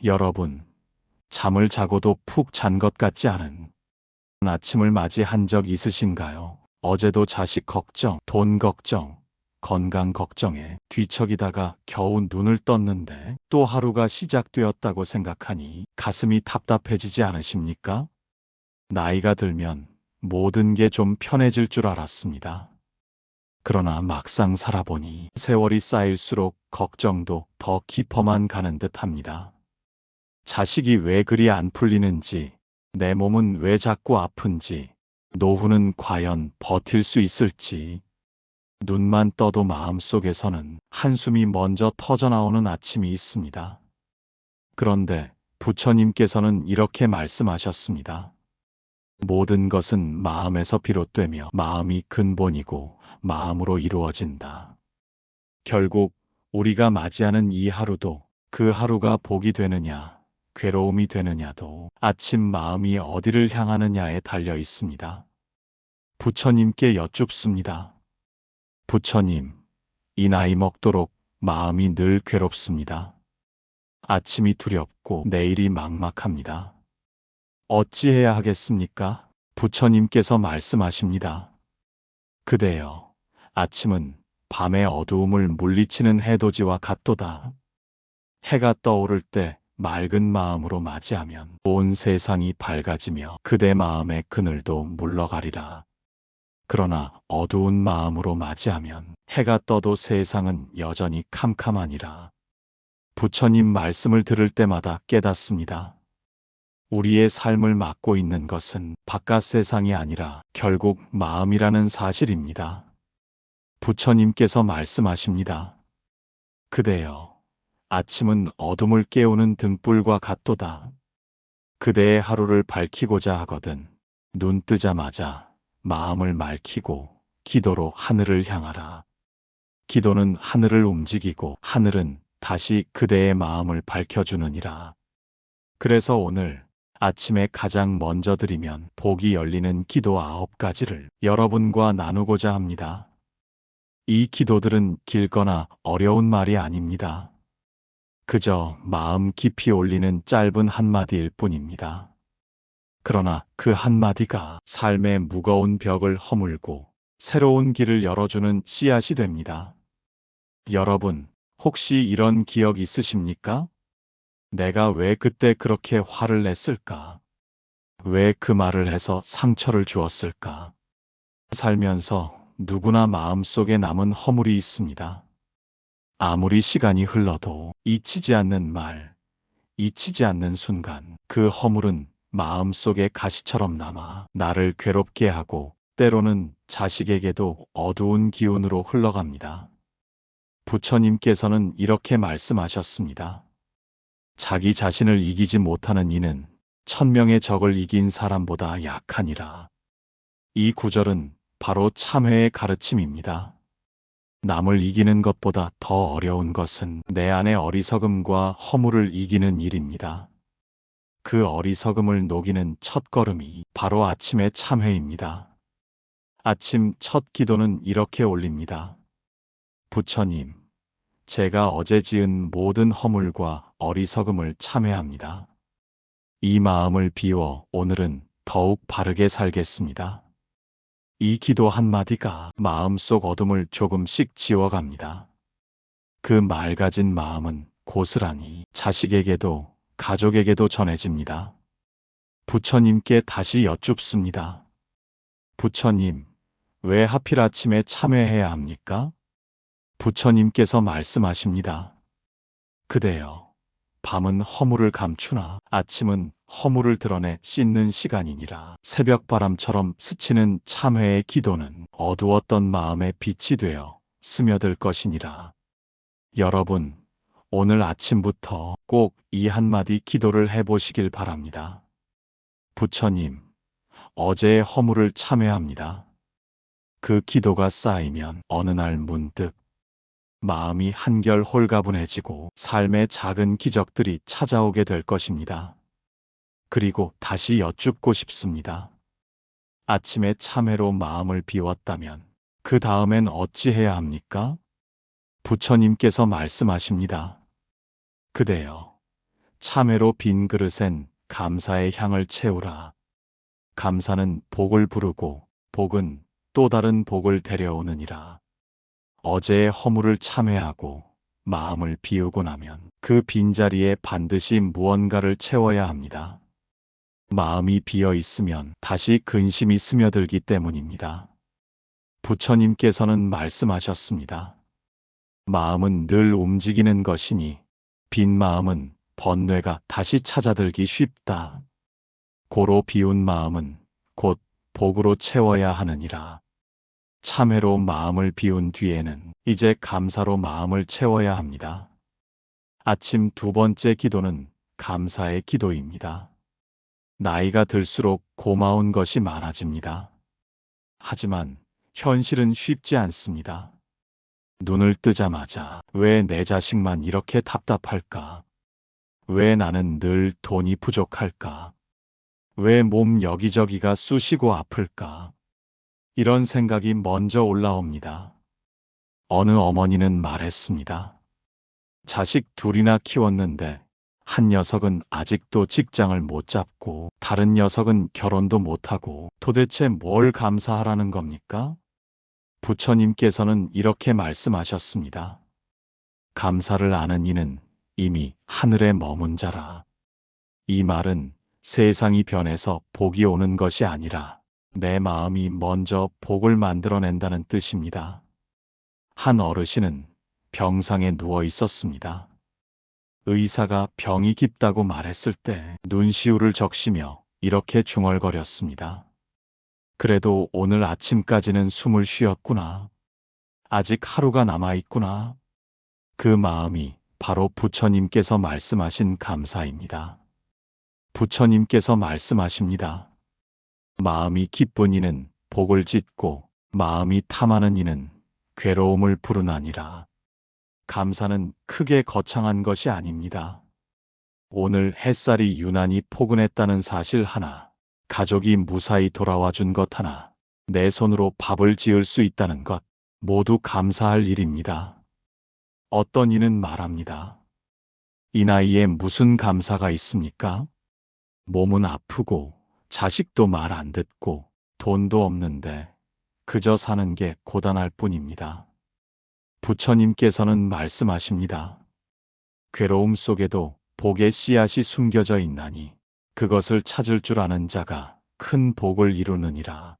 여러분, 잠을 자고도 푹 잔 것 같지 않은 아침을 맞이한 적 있으신가요? 어제도 자식 걱정, 돈 걱정, 건강 걱정에 뒤척이다가 겨우 눈을 떴는데 또 하루가 시작되었다고 생각하니 가슴이 답답해지지 않으십니까? 나이가 들면 모든 게 좀 편해질 줄 알았습니다. 그러나 막상 살아보니 세월이 쌓일수록 걱정도 더 깊어만 가는 듯합니다. 자식이 왜 그리 안 풀리는지, 내 몸은 왜 자꾸 아픈지, 노후는 과연 버틸 수 있을지, 눈만 떠도 마음속에서는 한숨이 먼저 터져나오는 아침이 있습니다. 그런데 부처님께서는 이렇게 말씀하셨습니다. 모든 것은 마음에서 비롯되며 마음이 근본이고 마음으로 이루어진다. 결국 우리가 맞이하는 이 하루도 그 하루가 복이 되느냐, 괴로움이 되느냐도 아침 마음이 어디를 향하느냐에 달려 있습니다. 부처님께 여쭙습니다. 부처님, 이 나이 먹도록 마음이 늘 괴롭습니다. 아침이 두렵고 내일이 막막합니다. 어찌해야 하겠습니까? 부처님께서 말씀하십니다. 그대여, 아침은 밤의 어두움을 물리치는 해돋이와 같도다. 해가 떠오를 때 맑은 마음으로 맞이하면 온 세상이 밝아지며 그대 마음의 그늘도 물러가리라. 그러나 어두운 마음으로 맞이하면 해가 떠도 세상은 여전히 캄캄하니라. 부처님 말씀을 들을 때마다 깨닫습니다. 우리의 삶을 막고 있는 것은 바깥 세상이 아니라 결국 마음이라는 사실입니다. 부처님께서 말씀하십니다. 그대여, 아침은 어둠을 깨우는 등불과 같도다. 그대의 하루를 밝히고자 하거든 눈 뜨자마자 마음을 맑히고 기도로 하늘을 향하라. 기도는 하늘을 움직이고 하늘은 다시 그대의 마음을 밝혀주느니라. 그래서 오늘 아침에 가장 먼저 드리면 복이 열리는 기도 9가지를 여러분과 나누고자 합니다. 이 기도들은 길거나 어려운 말이 아닙니다. 그저 마음 깊이 올리는 짧은 한마디일 뿐입니다. 그러나 그 한마디가 삶의 무거운 벽을 허물고 새로운 길을 열어주는 씨앗이 됩니다. 여러분, 혹시 이런 기억 있으십니까? 내가 왜 그때 그렇게 화를 냈을까? 왜 그 말을 해서 상처를 주었을까? 살면서 누구나 마음속에 남은 허물이 있습니다. 아무리 시간이 흘러도 잊히지 않는 말, 잊히지 않는 순간, 그 허물은 마음속에 가시처럼 남아 나를 괴롭게 하고 때로는 자식에게도 어두운 기운으로 흘러갑니다. 부처님께서는 이렇게 말씀하셨습니다. 자기 자신을 이기지 못하는 이는 1000명의 적을 이긴 사람보다 약하니라. 이 구절은 바로 참회의 가르침입니다. 남을 이기는 것보다 더 어려운 것은 내 안의 어리석음과 허물을 이기는 일입니다. 그 어리석음을 녹이는 첫걸음이 바로 아침의 참회입니다. 아침 첫 기도는 이렇게 올립니다. 부처님, 제가 어제 지은 모든 허물과 어리석음을 참회합니다. 이 마음을 비워 오늘은 더욱 바르게 살겠습니다. 이 기도 한마디가 마음속 어둠을 조금씩 지워갑니다. 그 맑아진 마음은 고스란히 자식에게도 가족에게도 전해집니다. 부처님께 다시 여쭙습니다. 부처님, 왜 하필 아침에 참회해야 합니까? 부처님께서 말씀하십니다. 그대여, 밤은 허물을 감추나 아침은 허물을 드러내 씻는 시간이니라. 새벽바람처럼 스치는 참회의 기도는 어두웠던 마음의 빛이 되어 스며들 것이니라. 여러분, 오늘 아침부터 꼭 이 한마디 기도를 해보시길 바랍니다. 부처님, 어제의 허물을 참회합니다. 그 기도가 쌓이면 어느 날 문득 마음이 한결 홀가분해지고 삶의 작은 기적들이 찾아오게 될 것입니다. 그리고 다시 여쭙고 싶습니다. 아침에 참회로 마음을 비웠다면 그 다음엔 어찌해야 합니까? 부처님께서 말씀하십니다. 그대여, 참회로 빈 그릇엔 감사의 향을 채우라. 감사는 복을 부르고 복은 또 다른 복을 데려오느니라. 어제의 허물을 참회하고 마음을 비우고 나면 그 빈자리에 반드시 무언가를 채워야 합니다. 마음이 비어 있으면 다시 근심이 스며들기 때문입니다. 부처님께서는 말씀하셨습니다. 마음은 늘 움직이는 것이니 빈 마음은 번뇌가 다시 찾아들기 쉽다. 고로 비운 마음은 곧 복으로 채워야 하느니라. 참회로 마음을 비운 뒤에는 이제 감사로 마음을 채워야 합니다. 아침 두 번째 기도는 감사의 기도입니다. 나이가 들수록 고마운 것이 많아집니다. 하지만 현실은 쉽지 않습니다. 눈을 뜨자마자 왜 내 자식만 이렇게 답답할까? 왜 나는 늘 돈이 부족할까? 왜 몸 여기저기가 쑤시고 아플까? 이런 생각이 먼저 올라옵니다. 어느 어머니는 말했습니다. 자식 둘이나 키웠는데 한 녀석은 아직도 직장을 못 잡고 다른 녀석은 결혼도 못하고 도대체 뭘 감사하라는 겁니까? 부처님께서는 이렇게 말씀하셨습니다. 감사를 아는 이는 이미 하늘에 머문 자라. 이 말은 세상이 변해서 복이 오는 것이 아니라 내 마음이 먼저 복을 만들어낸다는 뜻입니다. 한 어르신은 병상에 누워 있었습니다. 의사가 병이 깊다고 말했을 때 눈시울을 적시며 이렇게 중얼거렸습니다. 그래도 오늘 아침까지는 숨을 쉬었구나. 아직 하루가 남아있구나. 그 마음이 바로 부처님께서 말씀하신 감사입니다. 부처님께서 말씀하십니다. 마음이 기쁜 이는 복을 짓고 마음이 탐하는 이는 괴로움을 부르나니라. 감사는 크게 거창한 것이 아닙니다. 오늘 햇살이 유난히 포근했다는 사실 하나, 가족이 무사히 돌아와 준 것 하나, 내 손으로 밥을 지을 수 있다는 것, 모두 감사할 일입니다. 어떤 이는 말합니다. 이 나이에 무슨 감사가 있습니까? 몸은 아프고 자식도 말 안 듣고 돈도 없는데 그저 사는 게 고단할 뿐입니다. 부처님께서는 말씀하십니다. 괴로움 속에도 복의 씨앗이 숨겨져 있나니 그것을 찾을 줄 아는 자가 큰 복을 이루느니라.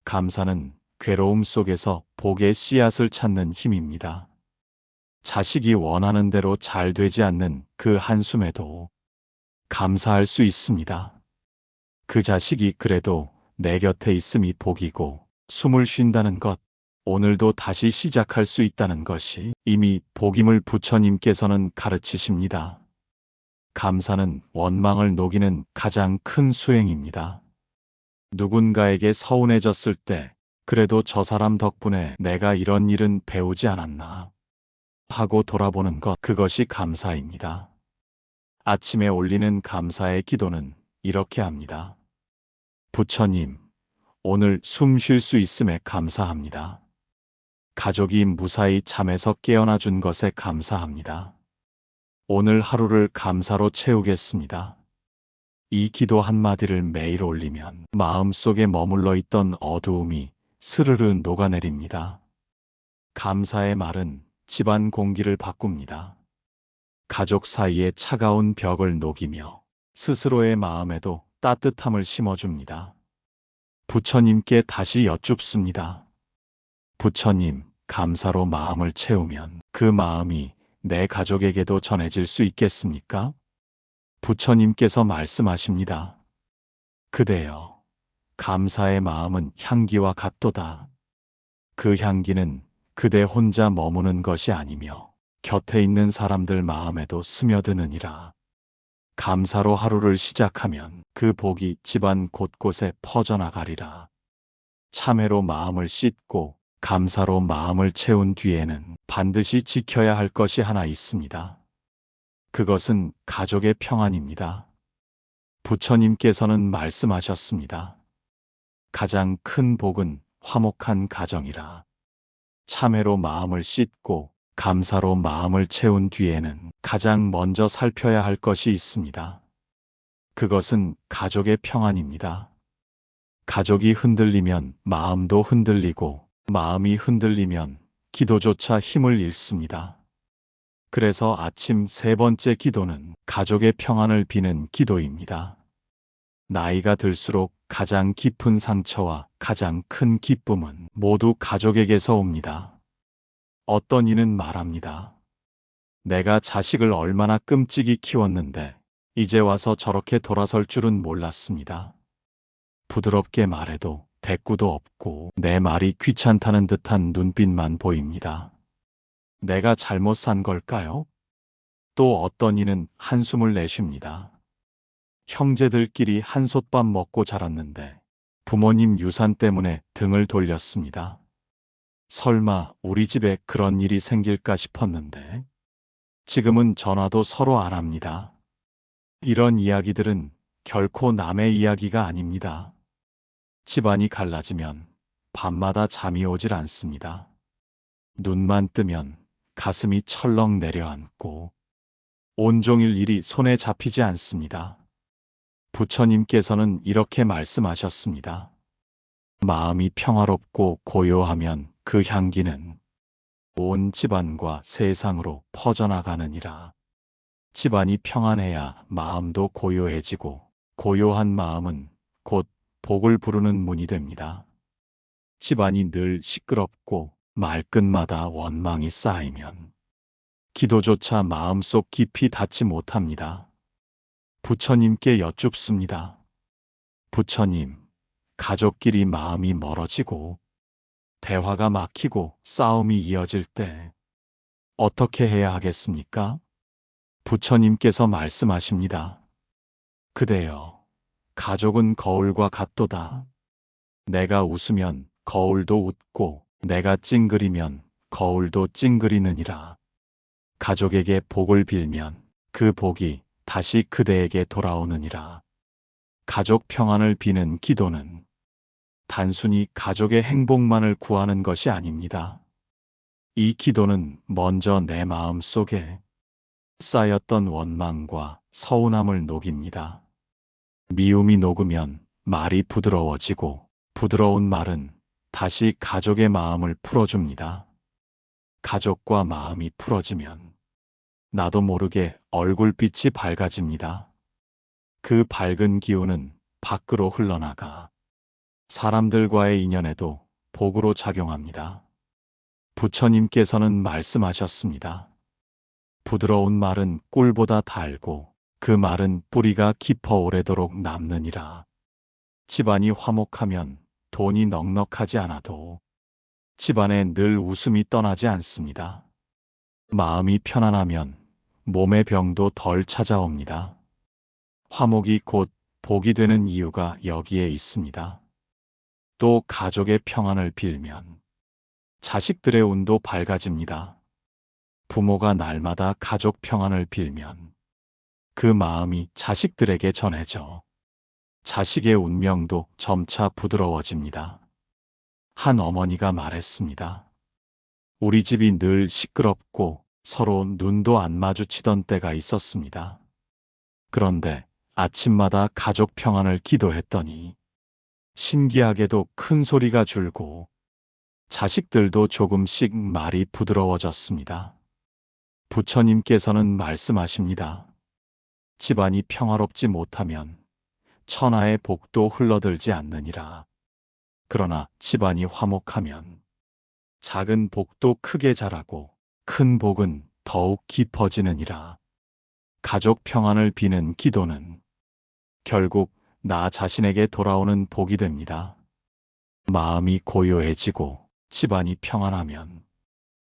감사는 괴로움 속에서 복의 씨앗을 찾는 힘입니다. 자식이 원하는 대로 잘 되지 않는 그 한숨에도 감사할 수 있습니다. 그 자식이 그래도 내 곁에 있음이 복이고 숨을 쉰다는 것, 오늘도 다시 시작할 수 있다는 것이 이미 복임을 부처님께서는 가르치십니다. 감사는 원망을 녹이는 가장 큰 수행입니다. 누군가에게 서운해졌을 때 그래도 저 사람 덕분에 내가 이런 일은 배우지 않았나 하고 돌아보는 것, 그것이 감사입니다. 아침에 올리는 감사의 기도는 이렇게 합니다. 부처님, 오늘 숨 쉴 수 있음에 감사합니다. 가족이 무사히 잠에서 깨어나 준 것에 감사합니다. 오늘 하루를 감사로 채우겠습니다. 이 기도 한마디를 매일 올리면 마음속에 머물러 있던 어두움이 스르르 녹아내립니다. 감사의 말은 집안 공기를 바꿉니다. 가족 사이의 차가운 벽을 녹이며 스스로의 마음에도 따뜻함을 심어줍니다. 부처님께 다시 여쭙습니다. 부처님, 감사로 마음을 채우면 그 마음이 내 가족에게도 전해질 수 있겠습니까? 부처님께서 말씀하십니다. 그대여, 감사의 마음은 향기와 같도다. 그 향기는 그대 혼자 머무는 것이 아니며 곁에 있는 사람들 마음에도 스며드느니라. 감사로 하루를 시작하면 그 복이 집안 곳곳에 퍼져나가리라. 참회로 마음을 씻고 감사로 마음을 채운 뒤에는 반드시 지켜야 할 것이 하나 있습니다. 그것은 가족의 평안입니다. 부처님께서는 말씀하셨습니다. 가장 큰 복은 화목한 가정이라. 참회로 마음을 씻고 감사로 마음을 채운 뒤에는 가장 먼저 살펴야 할 것이 있습니다. 그것은 가족의 평안입니다. 가족이 흔들리면 마음도 흔들리고, 마음이 흔들리면 기도조차 힘을 잃습니다. 그래서 아침 세 번째 기도는 가족의 평안을 비는 기도입니다. 나이가 들수록 가장 깊은 상처와 가장 큰 기쁨은 모두 가족에게서 옵니다. 어떤 이는 말합니다. 내가 자식을 얼마나 끔찍이 키웠는데 이제 와서 저렇게 돌아설 줄은 몰랐습니다. 부드럽게 말해도 대꾸도 없고 내 말이 귀찮다는 듯한 눈빛만 보입니다. 내가 잘못 산 걸까요? 또 어떤 이는 한숨을 내쉽니다. 형제들끼리 한솥밥 먹고 자랐는데 부모님 유산 때문에 등을 돌렸습니다. 설마 우리 집에 그런 일이 생길까 싶었는데 지금은 전화도 서로 안 합니다. 이런 이야기들은 결코 남의 이야기가 아닙니다. 집안이 갈라지면 밤마다 잠이 오질 않습니다. 눈만 뜨면 가슴이 철렁 내려앉고 온종일 일이 손에 잡히지 않습니다. 부처님께서는 이렇게 말씀하셨습니다. 마음이 평화롭고 고요하면 그 향기는 온 집안과 세상으로 퍼져나가느니라. 집안이 평안해야 마음도 고요해지고, 고요한 마음은 곧 복을 부르는 문이 됩니다. 집안이 늘 시끄럽고 말끝마다 원망이 쌓이면 기도조차 마음속 깊이 닿지 못합니다. 부처님께 여쭙습니다. 부처님, 가족끼리 마음이 멀어지고 대화가 막히고 싸움이 이어질 때 어떻게 해야 하겠습니까? 부처님께서 말씀하십니다. 그대여, 가족은 거울과 같도다. 내가 웃으면 거울도 웃고 내가 찡그리면 거울도 찡그리느니라. 가족에게 복을 빌면 그 복이 다시 그대에게 돌아오느니라. 가족 평안을 비는 기도는 단순히 가족의 행복만을 구하는 것이 아닙니다. 이 기도는 먼저 내 마음 속에 쌓였던 원망과 서운함을 녹입니다. 미움이 녹으면 말이 부드러워지고 부드러운 말은 다시 가족의 마음을 풀어줍니다. 가족과 마음이 풀어지면 나도 모르게 얼굴빛이 밝아집니다. 그 밝은 기운은 밖으로 흘러나가 사람들과의 인연에도 복으로 작용합니다. 부처님께서는 말씀하셨습니다. 부드러운 말은 꿀보다 달고 그 말은 뿌리가 깊어 오래도록 남느니라. 집안이 화목하면 돈이 넉넉하지 않아도 집안에 늘 웃음이 떠나지 않습니다. 마음이 편안하면 몸의 병도 덜 찾아옵니다. 화목이 곧 복이 되는 이유가 여기에 있습니다. 또 가족의 평안을 빌면 자식들의 운도 밝아집니다. 부모가 날마다 가족 평안을 빌면 그 마음이 자식들에게 전해져 자식의 운명도 점차 부드러워집니다. 한 어머니가 말했습니다. 우리 집이 늘 시끄럽고 서로 눈도 안 마주치던 때가 있었습니다. 그런데 아침마다 가족 평안을 기도했더니 신기하게도 큰 소리가 줄고 자식들도 조금씩 말이 부드러워졌습니다. 부처님께서는 말씀하십니다. 집안이 평화롭지 못하면 천하의 복도 흘러들지 않느니라. 그러나 집안이 화목하면 작은 복도 크게 자라고 큰 복은 더욱 깊어지느니라. 가족 평안을 비는 기도는 결국 나 자신에게 돌아오는 복이 됩니다. 마음이 고요해지고 집안이 평안하면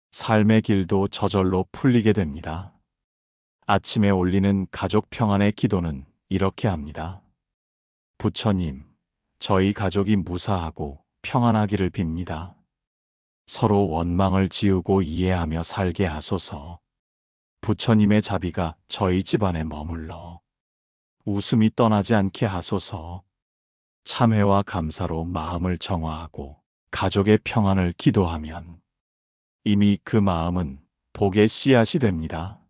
삶의 길도 저절로 풀리게 됩니다. 아침에 올리는 가족 평안의 기도는 이렇게 합니다. 부처님, 저희 가족이 무사하고 평안하기를 빕니다. 서로 원망을 지우고 이해하며 살게 하소서. 부처님의 자비가 저희 집안에 머물러 웃음이 떠나지 않게 하소서. 참회와 감사로 마음을 정화하고 가족의 평안을 기도하면 이미 그 마음은 복의 씨앗이 됩니다.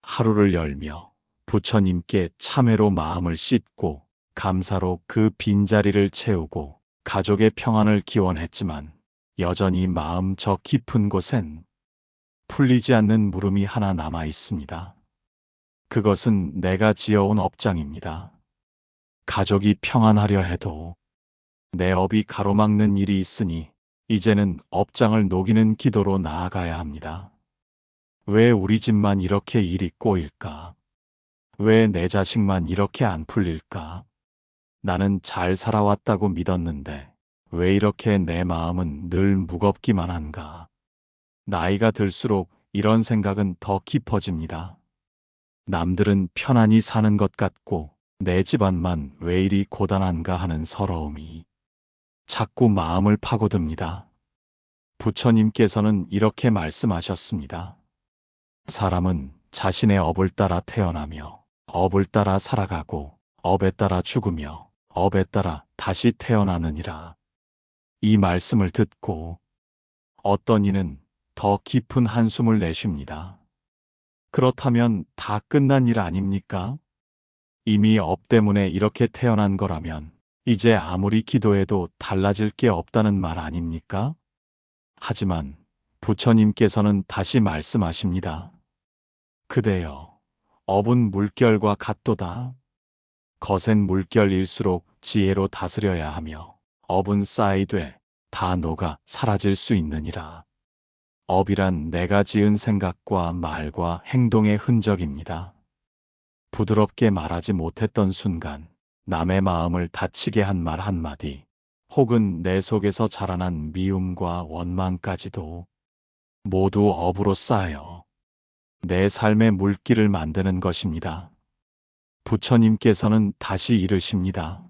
하루를 열며 부처님께 참회로 마음을 씻고 감사로 그 빈자리를 채우고 가족의 평안을 기원했지만 여전히 마음 저 깊은 곳엔 풀리지 않는 물음이 하나 남아 있습니다. 그것은 내가 지어온 업장입니다. 가족이 평안하려 해도 내 업이 가로막는 일이 있으니 이제는 업장을 녹이는 기도로 나아가야 합니다. 왜 우리 집만 이렇게 일이 꼬일까? 왜 내 자식만 이렇게 안 풀릴까? 나는 잘 살아왔다고 믿었는데 왜 이렇게 내 마음은 늘 무겁기만 한가? 나이가 들수록 이런 생각은 더 깊어집니다. 남들은 편안히 사는 것 같고 내 집안만 왜 이리 고단한가 하는 서러움이 자꾸 마음을 파고듭니다. 부처님께서는 이렇게 말씀하셨습니다. 사람은 자신의 업을 따라 태어나며 업을 따라 살아가고 업에 따라 죽으며 업에 따라 다시 태어나느니라. 이 말씀을 듣고 어떤 이는 더 깊은 한숨을 내쉽니다. 그렇다면 다 끝난 일 아닙니까? 이미 업 때문에 이렇게 태어난 거라면 이제 아무리 기도해도 달라질 게 없다는 말 아닙니까? 하지만 부처님께서는 다시 말씀하십니다. 그대여, 업은 물결과 같도다. 거센 물결일수록 지혜로 다스려야 하며 업은 쌓이되 다 녹아 사라질 수 있느니라. 업이란 내가 지은 생각과 말과 행동의 흔적입니다. 부드럽게 말하지 못했던 순간 남의 마음을 다치게 한 말 한마디, 혹은 내 속에서 자라난 미움과 원망까지도 모두 업으로 쌓여 내 삶의 물길을 만드는 것입니다. 부처님께서는 다시 이르십니다.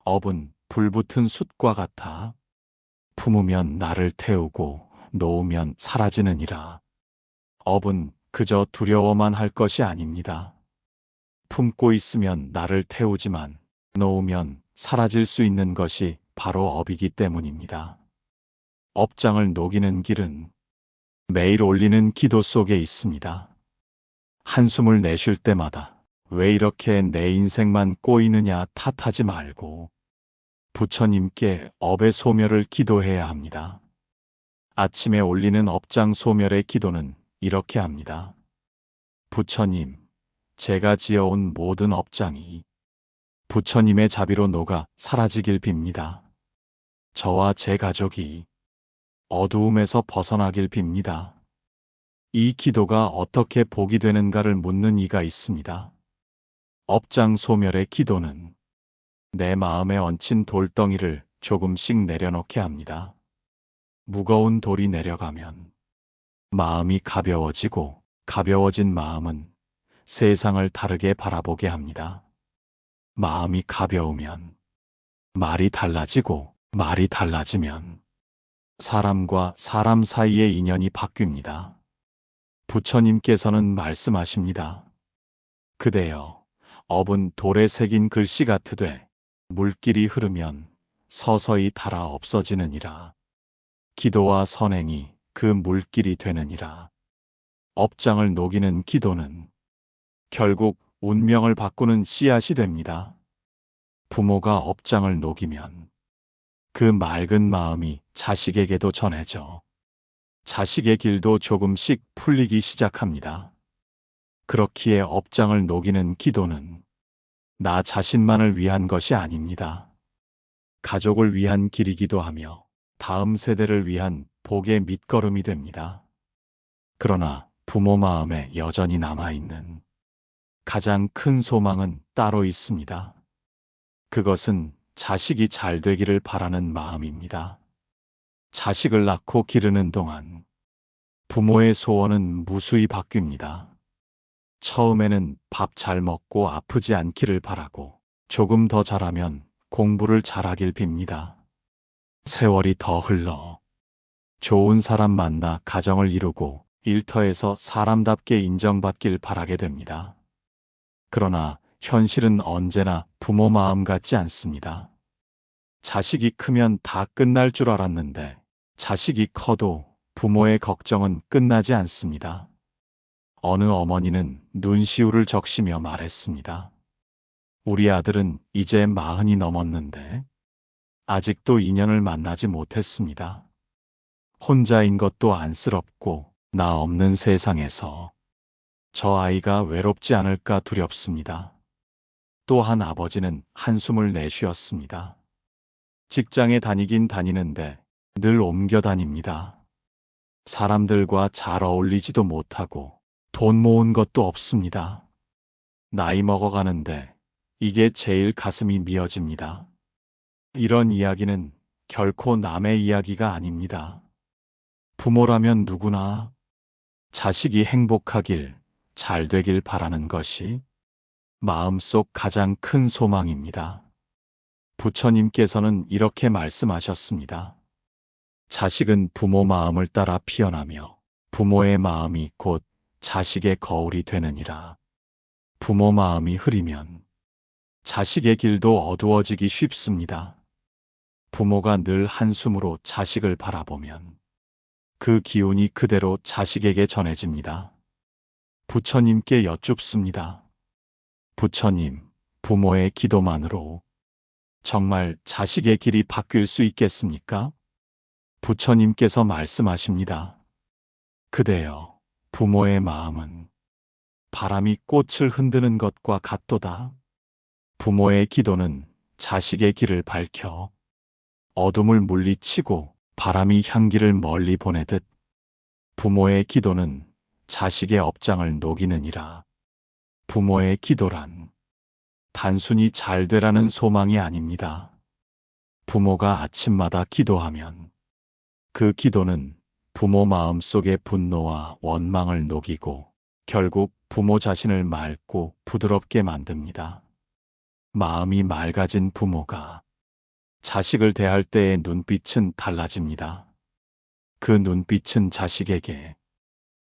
업은 불붙은 숯과 같아 품으면 나를 태우고 놓으면 사라지느니라. 업은 그저 두려워만 할 것이 아닙니다. 품고 있으면 나를 태우지만 놓으면 사라질 수 있는 것이 바로 업이기 때문입니다. 업장을 녹이는 길은 매일 올리는 기도 속에 있습니다. 한숨을 내쉴 때마다 왜 이렇게 내 인생만 꼬이느냐 탓하지 말고 부처님께 업의 소멸을 기도해야 합니다. 아침에 올리는 업장 소멸의 기도는 이렇게 합니다. 부처님, 제가 지어온 모든 업장이 부처님의 자비로 녹아 사라지길 빕니다. 저와 제 가족이 어두움에서 벗어나길 빕니다. 이 기도가 어떻게 복이 되는가를 묻는 이가 있습니다. 업장 소멸의 기도는 내 마음에 얹힌 돌덩이를 조금씩 내려놓게 합니다. 무거운 돌이 내려가면 마음이 가벼워지고 가벼워진 마음은 세상을 다르게 바라보게 합니다. 마음이 가벼우면 말이 달라지고 말이 달라지면 사람과 사람 사이의 인연이 바뀝니다. 부처님께서는 말씀하십니다. 그대여, 업은 돌에 새긴 글씨 같으되 물길이 흐르면 서서히 닳아 없어지느니라. 기도와 선행이 그 물길이 되느니라. 업장을 녹이는 기도는 결국 운명을 바꾸는 씨앗이 됩니다. 부모가 업장을 녹이면 그 맑은 마음이 자식에게도 전해져 자식의 길도 조금씩 풀리기 시작합니다. 그렇기에 업장을 녹이는 기도는 나 자신만을 위한 것이 아닙니다. 가족을 위한 길이기도 하며 다음 세대를 위한 복의 밑거름이 됩니다. 그러나 부모 마음에 여전히 남아있는 가장 큰 소망은 따로 있습니다. 그것은 자식이 잘 되기를 바라는 마음입니다. 자식을 낳고 기르는 동안 부모의 소원은 무수히 바뀝니다. 처음에는 밥 잘 먹고 아프지 않기를 바라고 조금 더 자라면 공부를 잘하길 빕니다. 세월이 더 흘러 좋은 사람 만나 가정을 이루고 일터에서 사람답게 인정받길 바라게 됩니다. 그러나 현실은 언제나 부모 마음 같지 않습니다. 자식이 크면 다 끝날 줄 알았는데 자식이 커도 부모의 걱정은 끝나지 않습니다. 어느 어머니는 눈시울을 적시며 말했습니다. 우리 아들은 이제 40이 넘었는데 아직도 인연을 만나지 못했습니다. 혼자인 것도 안쓰럽고 나 없는 세상에서 저 아이가 외롭지 않을까 두렵습니다. 또 한 아버지는 한숨을 내쉬었습니다. 직장에 다니긴 다니는데 늘 옮겨 다닙니다. 사람들과 잘 어울리지도 못하고 돈 모은 것도 없습니다. 나이 먹어가는데 이게 제일 가슴이 미어집니다. 이런 이야기는 결코 남의 이야기가 아닙니다. 부모라면 누구나 자식이 행복하길, 잘 되길 바라는 것이 마음속 가장 큰 소망입니다. 부처님께서는 이렇게 말씀하셨습니다. 자식은 부모 마음을 따라 피어나며 부모의 마음이 곧 자식의 거울이 되느니라. 부모 마음이 흐리면 자식의 길도 어두워지기 쉽습니다. 부모가 늘 한숨으로 자식을 바라보면 그 기운이 그대로 자식에게 전해집니다. 부처님께 여쭙습니다. 부처님, 부모의 기도만으로 정말 자식의 길이 바뀔 수 있겠습니까? 부처님께서 말씀하십니다. 그대여, 부모의 마음은 바람이 꽃을 흔드는 것과 같도다. 부모의 기도는 자식의 길을 밝혀 어둠을 물리치고 바람이 향기를 멀리 보내듯 부모의 기도는 자식의 업장을 녹이느니라. 부모의 기도란 단순히 잘 되라는 소망이 아닙니다. 부모가 아침마다 기도하면 그 기도는 부모 마음 속의 분노와 원망을 녹이고 결국 부모 자신을 맑고 부드럽게 만듭니다. 마음이 맑아진 부모가 자식을 대할 때의 눈빛은 달라집니다. 그 눈빛은 자식에게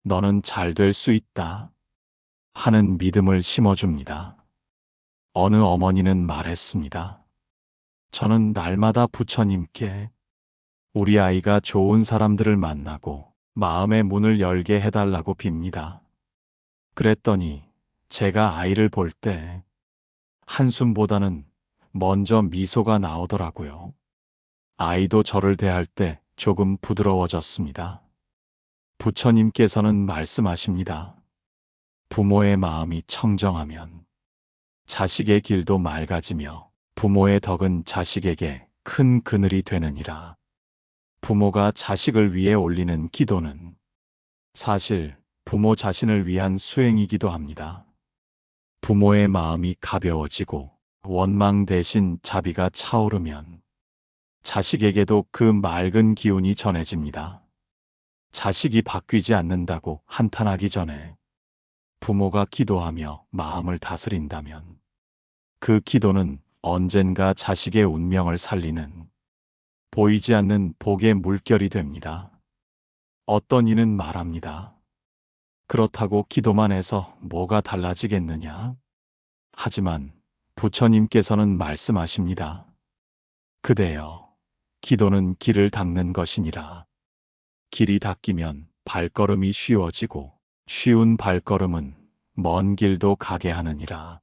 너는 잘 될 수 있다 하는 믿음을 심어줍니다. 어느 어머니는 말했습니다. 저는 날마다 부처님께 우리 아이가 좋은 사람들을 만나고 마음의 문을 열게 해달라고 빕니다. 그랬더니 제가 아이를 볼 때 한숨보다는 먼저 미소가 나오더라고요. 아이도 저를 대할 때 조금 부드러워졌습니다. 부처님께서는 말씀하십니다. 부모의 마음이 청정하면 자식의 길도 맑아지며 부모의 덕은 자식에게 큰 그늘이 되느니라. 부모가 자식을 위해 올리는 기도는 사실 부모 자신을 위한 수행이기도 합니다. 부모의 마음이 가벼워지고 원망 대신 자비가 차오르면 자식에게도 그 맑은 기운이 전해집니다. 자식이 바뀌지 않는다고 한탄하기 전에 부모가 기도하며 마음을 다스린다면 그 기도는 언젠가 자식의 운명을 살리는 보이지 않는 복의 물결이 됩니다. 어떤 이는 말합니다. 그렇다고 기도만 해서 뭐가 달라지겠느냐? 하지만 부처님께서는 말씀하십니다. 그대여, 기도는 길을 닦는 것이니라. 길이 닦이면 발걸음이 쉬워지고 쉬운 발걸음은 먼 길도 가게 하느니라.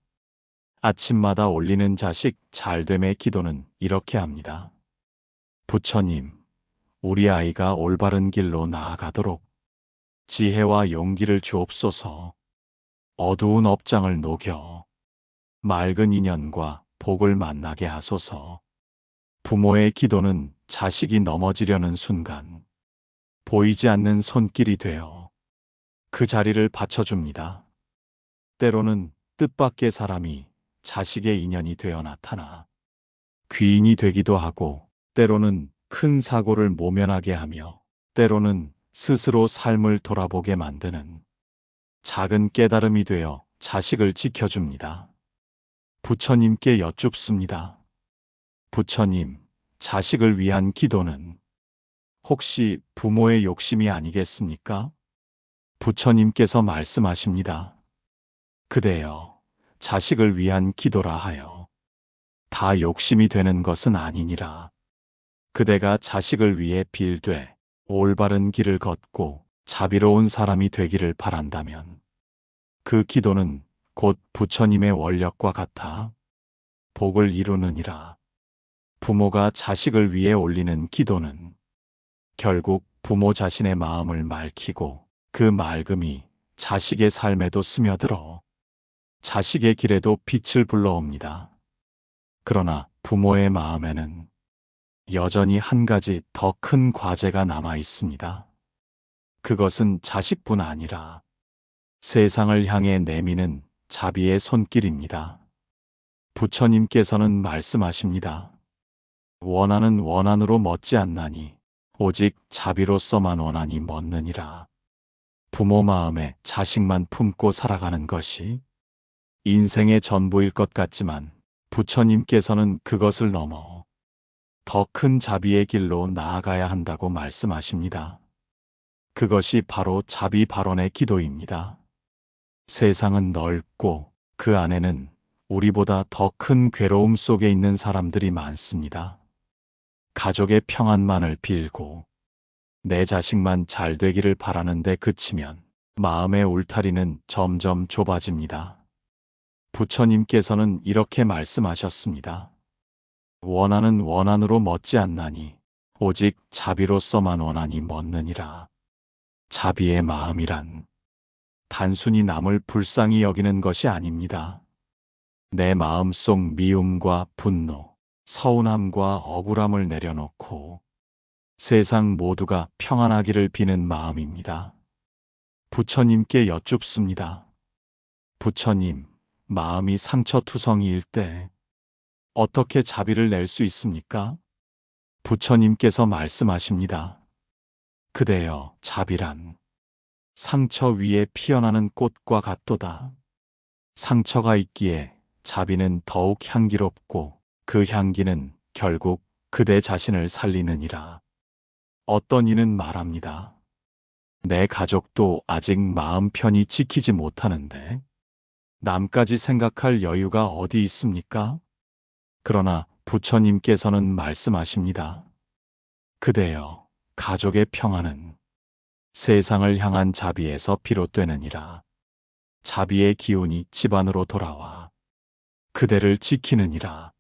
아침마다 올리는 자식 잘됨의 기도는 이렇게 합니다. 부처님, 우리 아이가 올바른 길로 나아가도록 지혜와 용기를 주옵소서. 어두운 업장을 녹여 맑은 인연과 복을 만나게 하소서. 부모의 기도는 자식이 넘어지려는 순간 보이지 않는 손길이 되어 그 자리를 받쳐줍니다. 때로는 뜻밖의 사람이 자식의 인연이 되어 나타나 귀인이 되기도 하고 때로는 큰 사고를 모면하게 하며 때로는 스스로 삶을 돌아보게 만드는 작은 깨달음이 되어 자식을 지켜줍니다. 부처님께 여쭙습니다. 부처님, 자식을 위한 기도는 혹시 부모의 욕심이 아니겠습니까? 부처님께서 말씀하십니다. 그대여, 자식을 위한 기도라 하여 다 욕심이 되는 것은 아니니라. 그대가 자식을 위해 빌되 올바른 길을 걷고 자비로운 사람이 되기를 바란다면 그 기도는 곧 부처님의 원력과 같아 복을 이루느니라. 부모가 자식을 위해 올리는 기도는 결국 부모 자신의 마음을 맑히고 그 맑음이 자식의 삶에도 스며들어 자식의 길에도 빛을 불러옵니다. 그러나 부모의 마음에는 여전히 한 가지 더 큰 과제가 남아 있습니다. 그것은 자식뿐 아니라 세상을 향해 내미는 자비의 손길입니다. 부처님께서는 말씀하십니다. 원한은 원한으로 멎지 않나니 오직 자비로서만 원하니 멎느니라. 부모 마음에 자식만 품고 살아가는 것이 인생의 전부일 것 같지만 부처님께서는 그것을 넘어 더 큰 자비의 길로 나아가야 한다고 말씀하십니다. 그것이 바로 자비 발원의 기도입니다. 세상은 넓고 그 안에는 우리보다 더 큰 괴로움 속에 있는 사람들이 많습니다. 가족의 평안만을 빌고 내 자식만 잘 되기를 바라는데 그치면 마음의 울타리는 점점 좁아집니다. 부처님께서는 이렇게 말씀하셨습니다. 원한은 원한으로 멎지 않나니 오직 자비로서만 원하니 멎느니라. 자비의 마음이란 단순히 남을 불쌍히 여기는 것이 아닙니다. 내 마음속 미움과 분노, 서운함과 억울함을 내려놓고 세상 모두가 평안하기를 비는 마음입니다. 부처님께 여쭙습니다. 부처님, 마음이 상처투성이일 때 어떻게 자비를 낼 수 있습니까? 부처님께서 말씀하십니다. 그대여, 자비란 상처 위에 피어나는 꽃과 같도다. 상처가 있기에 자비는 더욱 향기롭고 그 향기는 결국 그대 자신을 살리느니라. 어떤 이는 말합니다. 내 가족도 아직 마음 편히 지키지 못하는데 남까지 생각할 여유가 어디 있습니까? 그러나 부처님께서는 말씀하십니다. 그대여, 가족의 평안은 세상을 향한 자비에서 비롯되느니라. 자비의 기운이 집안으로 돌아와 그대를 지키느니라.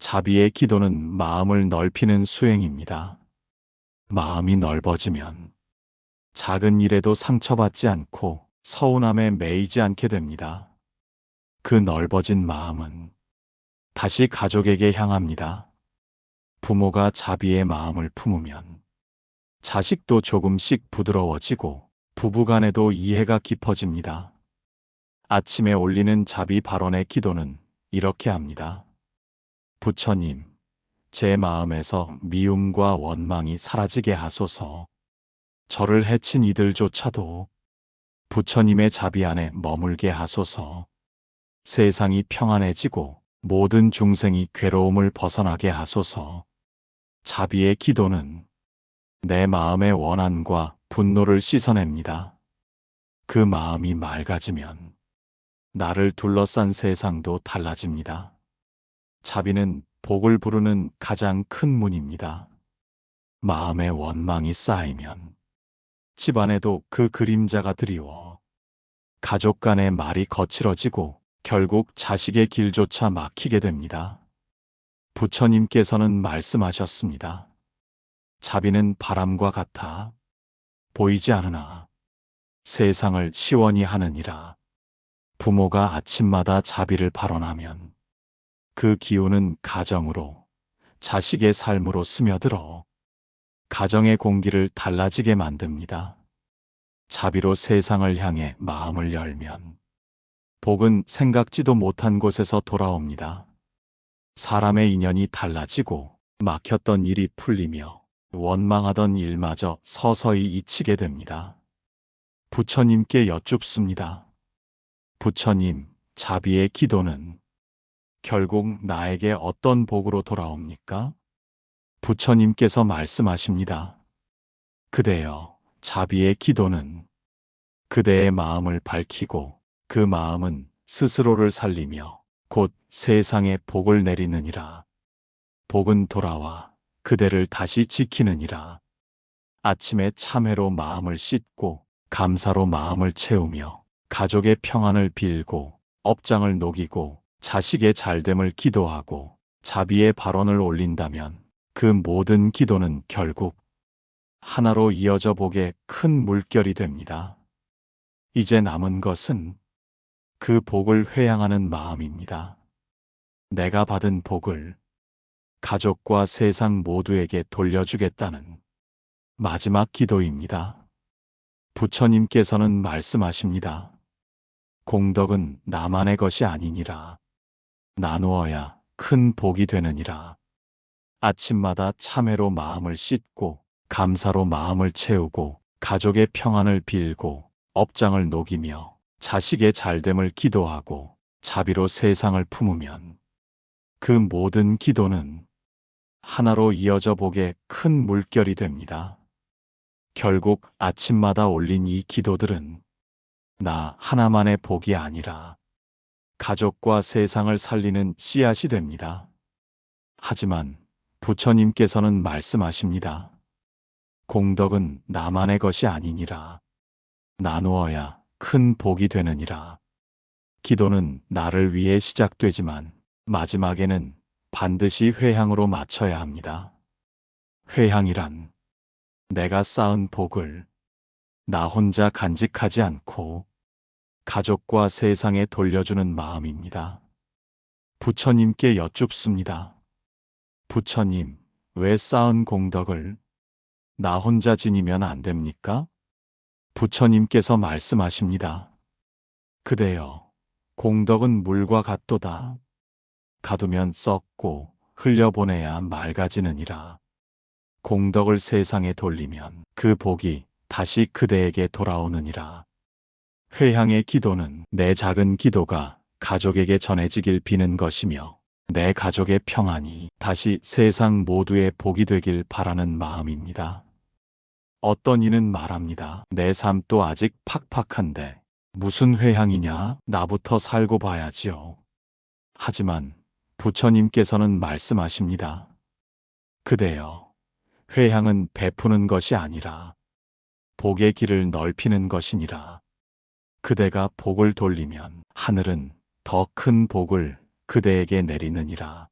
자비의 기도는 마음을 넓히는 수행입니다. 마음이 넓어지면 작은 일에도 상처받지 않고 서운함에 매이지 않게 됩니다. 그 넓어진 마음은 다시 가족에게 향합니다. 부모가 자비의 마음을 품으면 자식도 조금씩 부드러워지고 부부간에도 이해가 깊어집니다. 아침에 올리는 자비 발언의 기도는 이렇게 합니다. 부처님, 제 마음에서 미움과 원망이 사라지게 하소서. 저를 해친 이들조차도 부처님의 자비 안에 머물게 하소서. 세상이 평안해지고 모든 중생이 괴로움을 벗어나게 하소서. 자비의 기도는 내 마음의 원한과 분노를 씻어냅니다. 그 마음이 맑아지면 나를 둘러싼 세상도 달라집니다. 자비는 복을 부르는 가장 큰 문입니다. 마음의 원망이 쌓이면 집안에도 그 그림자가 드리워 가족 간의 말이 거칠어지고 결국 자식의 길조차 막히게 됩니다. 부처님께서는 말씀하셨습니다. 자비는 바람과 같아 보이지 않으나 세상을 시원히 하느니라. 부모가 아침마다 자비를 발언하면 그 기운은 가정으로, 자식의 삶으로 스며들어 가정의 공기를 달라지게 만듭니다. 자비로 세상을 향해 마음을 열면 복은 생각지도 못한 곳에서 돌아옵니다. 사람의 인연이 달라지고 막혔던 일이 풀리며 원망하던 일마저 서서히 잊히게 됩니다. 부처님께 여쭙습니다. 부처님, 자비의 기도는 결국 나에게 어떤 복으로 돌아옵니까? 부처님께서 말씀하십니다. 그대여, 자비의 기도는 그대의 마음을 밝히고 그 마음은 스스로를 살리며 곧 세상에 복을 내리느니라. 복은 돌아와 그대를 다시 지키느니라. 아침에 참회로 마음을 씻고 감사로 마음을 채우며 가족의 평안을 빌고 업장을 녹이고 자식의 잘됨을 기도하고 자비의 발언을 올린다면 그 모든 기도는 결국 하나로 이어져 복의 큰 물결이 됩니다. 이제 남은 것은 그 복을 회양하는 마음입니다. 내가 받은 복을 가족과 세상 모두에게 돌려주겠다는 마지막 기도입니다. 부처님께서는 말씀하십니다. 공덕은 나만의 것이 아니니라. 나누어야 큰 복이 되느니라. 아침마다 참회로 마음을 씻고 감사로 마음을 채우고 가족의 평안을 빌고 업장을 녹이며 자식의 잘됨을 기도하고 자비로 세상을 품으면 그 모든 기도는 하나로 이어져 복의 큰 물결이 됩니다. 결국 아침마다 올린 이 기도들은 나 하나만의 복이 아니라 가족과 세상을 살리는 씨앗이 됩니다. 하지만 부처님께서는 말씀하십니다. 공덕은 나만의 것이 아니니라. 나누어야 큰 복이 되느니라. 기도는 나를 위해 시작되지만 마지막에는 반드시 회향으로 마쳐야 합니다. 회향이란 내가 쌓은 복을 나 혼자 간직하지 않고 가족과 세상에 돌려주는 마음입니다. 부처님께 여쭙습니다. 부처님, 왜 쌓은 공덕을 나 혼자 지니면 안 됩니까? 부처님께서 말씀하십니다. 그대여, 공덕은 물과 같도다. 가두면 썩고 흘려보내야 맑아지느니라. 공덕을 세상에 돌리면 그 복이 다시 그대에게 돌아오느니라. 회향의 기도는 내 작은 기도가 가족에게 전해지길 비는 것이며 내 가족의 평안이 다시 세상 모두의 복이 되길 바라는 마음입니다. 어떤 이는 말합니다. 내 삶도 아직 팍팍한데 무슨 회향이냐? 나부터 살고 봐야지요. 하지만 부처님께서는 말씀하십니다. 그대여, 회향은 베푸는 것이 아니라 복의 길을 넓히는 것이니라. 그대가 복을 돌리면 하늘은 더 큰 복을 그대에게 내리느니라.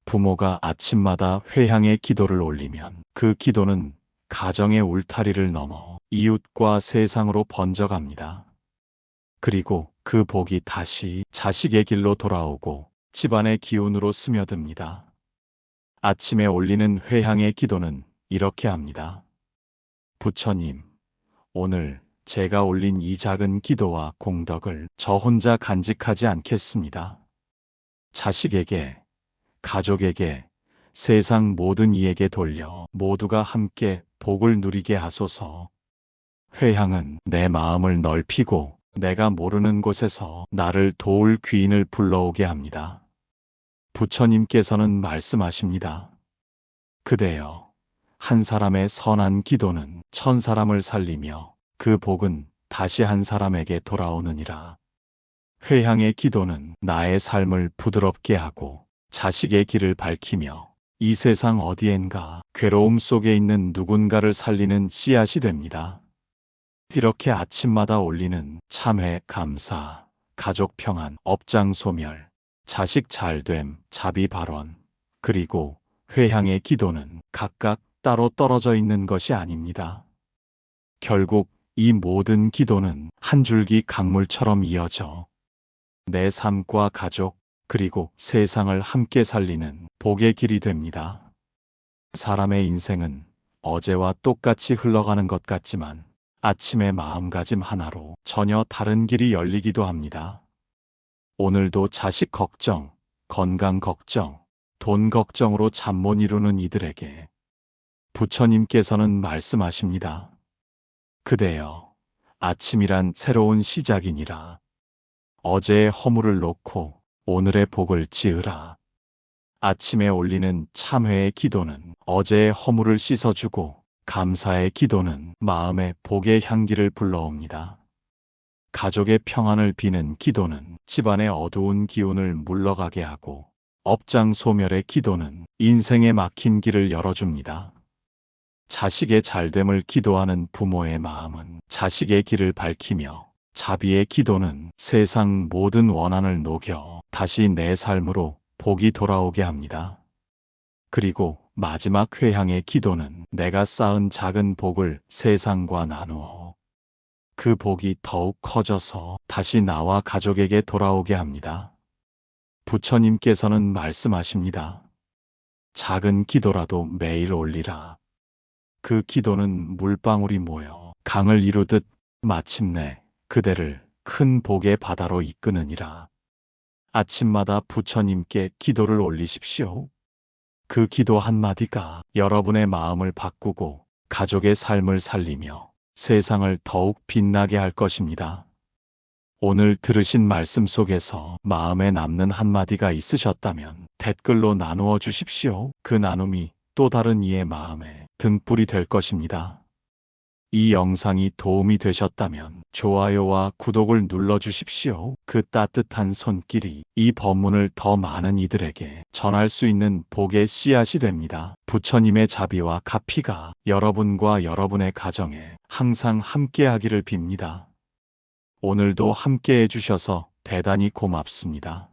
부모가 아침마다 회향의 기도를 올리면 그 기도는 가정의 울타리를 넘어 이웃과 세상으로 번져갑니다. 그리고 그 복이 다시 자식의 길로 돌아오고 집안의 기운으로 스며듭니다. 아침에 올리는 회향의 기도는 이렇게 합니다. 부처님, 오늘 제가 올린 이 작은 기도와 공덕을 저 혼자 간직하지 않겠습니다. 자식에게, 가족에게, 세상 모든 이에게 돌려 모두가 함께 복을 누리게 하소서. 회향은 내 마음을 넓히고 내가 모르는 곳에서 나를 도울 귀인을 불러오게 합니다. 부처님께서는 말씀하십니다. 그대여, 한 사람의 선한 기도는 천 사람을 살리며 그 복은 다시 한 사람에게 돌아오느니라. 회향의 기도는 나의 삶을 부드럽게 하고 자식의 길을 밝히며 이 세상 어디엔가 괴로움 속에 있는 누군가를 살리는 씨앗이 됩니다. 이렇게 아침마다 올리는 참회, 감사, 가족 평안, 업장 소멸, 자식 잘됨, 자비 발언, 그리고 회향의 기도는 각각 따로 떨어져 있는 것이 아닙니다. 결국 이 모든 기도는 한 줄기 강물처럼 이어져 내 삶과 가족, 그리고 세상을 함께 살리는 복의 길이 됩니다. 사람의 인생은 어제와 똑같이 흘러가는 것 같지만 아침의 마음가짐 하나로 전혀 다른 길이 열리기도 합니다. 오늘도 자식 걱정, 건강 걱정, 돈 걱정으로 잠 못 이루는 이들에게 부처님께서는 말씀하십니다. 그대여, 아침이란 새로운 시작이니라. 어제의 허물을 놓고 오늘의 복을 지으라. 아침에 올리는 참회의 기도는 어제의 허물을 씻어주고 감사의 기도는 마음의 복의 향기를 불러옵니다. 가족의 평안을 비는 기도는 집안의 어두운 기운을 물러가게 하고 업장 소멸의 기도는 인생에 막힌 길을 열어줍니다. 자식의 잘됨을 기도하는 부모의 마음은 자식의 길을 밝히며, 자비의 기도는 세상 모든 원한을 녹여 다시 내 삶으로 복이 돌아오게 합니다. 그리고 마지막 회향의 기도는 내가 쌓은 작은 복을 세상과 나누어 그 복이 더욱 커져서 다시 나와 가족에게 돌아오게 합니다. 부처님께서는 말씀하십니다. 작은 기도라도 매일 올리라. 그 기도는 물방울이 모여 강을 이루듯 마침내 그대를 큰 복의 바다로 이끄느니라. 아침마다 부처님께 기도를 올리십시오. 그 기도 한마디가 여러분의 마음을 바꾸고 가족의 삶을 살리며 세상을 더욱 빛나게 할 것입니다. 오늘 들으신 말씀 속에서 마음에 남는 한마디가 있으셨다면 댓글로 나누어 주십시오. 그 나눔이 또 다른 이의 마음에 등불이 될 것입니다. 이 영상이 도움이 되셨다면 좋아요와 구독을 눌러주십시오. 그 따뜻한 손길이 이 법문을 더 많은 이들에게 전할 수 있는 복의 씨앗이 됩니다. 부처님의 자비와 가피가 여러분과 여러분의 가정에 항상 함께하기를 빕니다. 오늘도 함께해 주셔서 대단히 고맙습니다.